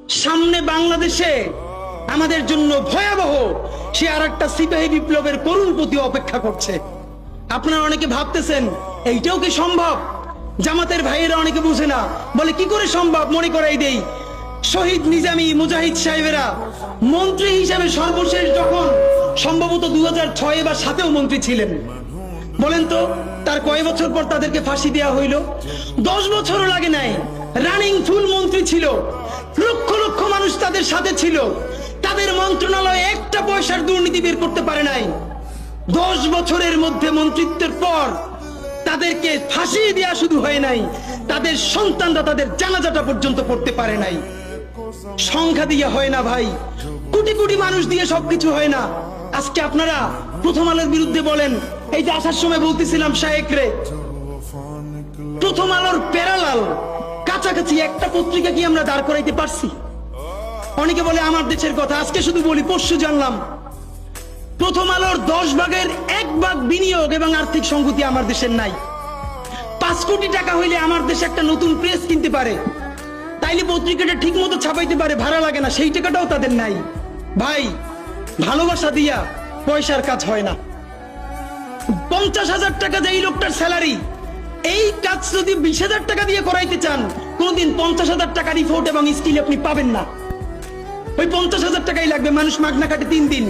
সামনে বাংলাদেশে আমাদের জন্য ভয়াবহ সে আরেকটা সিপাহী বিপ্লবের করুণ প্রতি অপেক্ষা করছে। আপনারা অনেকে ভাবতেছেন এইটাও কি সম্ভব? জামাতের ভাইয়েরা অনেকে বুঝে না, বলে কি করে সম্ভব? মনে করাই দেই, শহীদ নিজামী মুজাহিদ সাহেবেরা মন্ত্রী হিসাবে সর্বশেষ যখন সম্ভবত 2006 বা 2007 মন্ত্রী ছিলেন, বলেন তো তার কয় বছর পর তাদেরকে ফাঁসি দেওয়া হইল? 10 বছরও লাগে নাই। রানিং ফুল মন্ত্রী ছিল, লক্ষ লক্ষ মানুষ তাদের সাথে ছিল, তাদের মন্ত্রণালয়ে একটা পয়সার দুর্নীতি বের করতে পারে নাই। 10 বছরের মধ্যে মন্ত্রিত্বের পর তাদেরকে ফাঁসি দেওয়া শুধু হয় নাই, তাদের সন্তানরা তাদের জানাজাটা পর্যন্ত পড়তে পারে নাই। সংখ্যা দিয়ে হয় না ভাই, কোটি কোটি মানুষ দিয়ে সবকিছু হয় না। আজকে আপনারা প্রথম আলোর বিরুদ্ধে বলেন, এই যে আসার সময় বলতেছিলাম শায়েকরে, প্রথম আলোর প্যারালাল কাছাকাছি একটা পত্রিকা কি আমরা দাঁড় করাইতে পারছি? অনেকে বলে আমার দেশের কথা, আজকে শুধু বলি, পরশু জানলাম প্রথম আলোর 10 ভাগের 1 ভাগ বিনিয়োগ এবং আর্থিক সংগতি আমার দেশের নাই। 5 কোটি টাকা হইলে আমার দেশে একটা নতুন প্রেস কিনতে পারে, তাইলে পত্রিকাটা ঠিক মতো ছাপাইতে পারে, ভাড়া লাগে না, সেই টাকাটাও তাদের নাই। ভাই, ভালোবাসা দিয়া পয়সার কাজ হয় না। 50,000 টাকা যে এই লোকটার স্যালারি, এই কাজ যদি 20,000 টাকা দিয়ে করাইতে চান, কোনদিন 50,000 টাকা রিপোর্ট এবং স্কিল আপনি পাবেন না। ওই 50,000 টাকাই লাগবে। মানুষ মাগনা কাটে 3 দিন,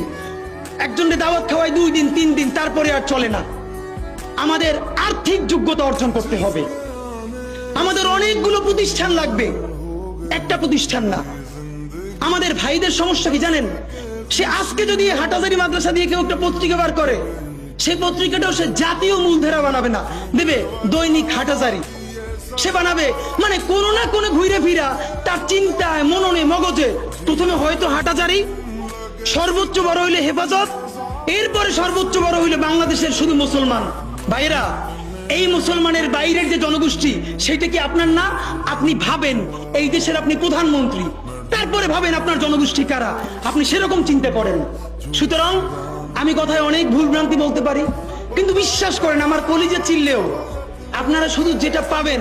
একজনকে দাওয়াত খাওয়ায় 2 দিন 3 দিন, তারপরে আর চলে না। আমাদের আর্থিক যোগ্যতা অর্জন করতে হবে। আমাদের অনেকগুলো প্রতিষ্ঠান লাগবে, একটা প্রতিষ্ঠান না। আমাদের ভাইদের সমস্যা কি জানেন? সে আজকে যদি হাটহাজারী মাদ্রাসা দিয়ে কেউ একটা পত্রিকা বার করে, সেই পত্রিকাটাও সে জাতীয় মূলধারা বানাবে না, দেবে দৈনিক হাটহাজারী সে বানাবে। মানে কোনো না কোনো ঘুরে ফিরা তার চিন্তায়, মননে, মগজে প্রথমে হয়তো হাটহাজারী, সর্বোচ্চ বড় হইলে হেফাজত, এরপরে সর্বোচ্চ বড় হইলে বাংলাদেশের শুধু মুসলমান। ভাইরা, এই মুসলমানের বাইরের যে জনগোষ্ঠী, সেটা কি আপনার না? আপনি ভাবেন এই দেশের আপনি প্রধানমন্ত্রী, তারপরে ভাবেন আপনার জনগোষ্ঠী কারা, আপনি সেরকম চিন্তা করেন। সুতরাং আমি কথায় অনেক ভুল ভ্রান্তি বলতে পারি, কিন্তু বিশ্বাস করেন আমার কলিজা চিল্লেও আপনারা শুধু যেটা পাবেন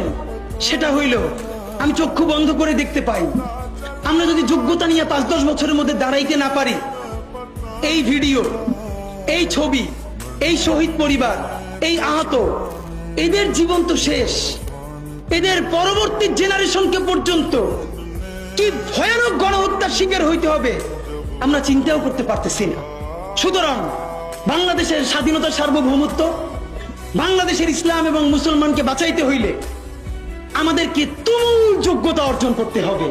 সেটা হইল আমি চক্ষু বন্ধ করে দেখতে পাই। আমরা যদি যোগ্যতা নিয়ে 5-10 বছরের মধ্যে দাঁড়াইতে না পারি, এই ভিডিও, এই ছবি, এই শহীদ পরিবার, এই আহত, এদের জীবন তো শেষ। এদের পরবর্তী জেনারেশনকে পর্যন্ত কি ভয়ানক গণহত্যার শিকার হইতে হবে আমরা চিন্তাও করতে পারতেছি না। সুতরাং বাংলাদেশের স্বাধীনতা, সার্বভৌমত্ব, বাংলাদেশের ইসলাম এবং মুসলমানকে বাঁচাইতে হইলে আমাদেরকে তুমুল যোগ্যতা অর্জন করতে হবে।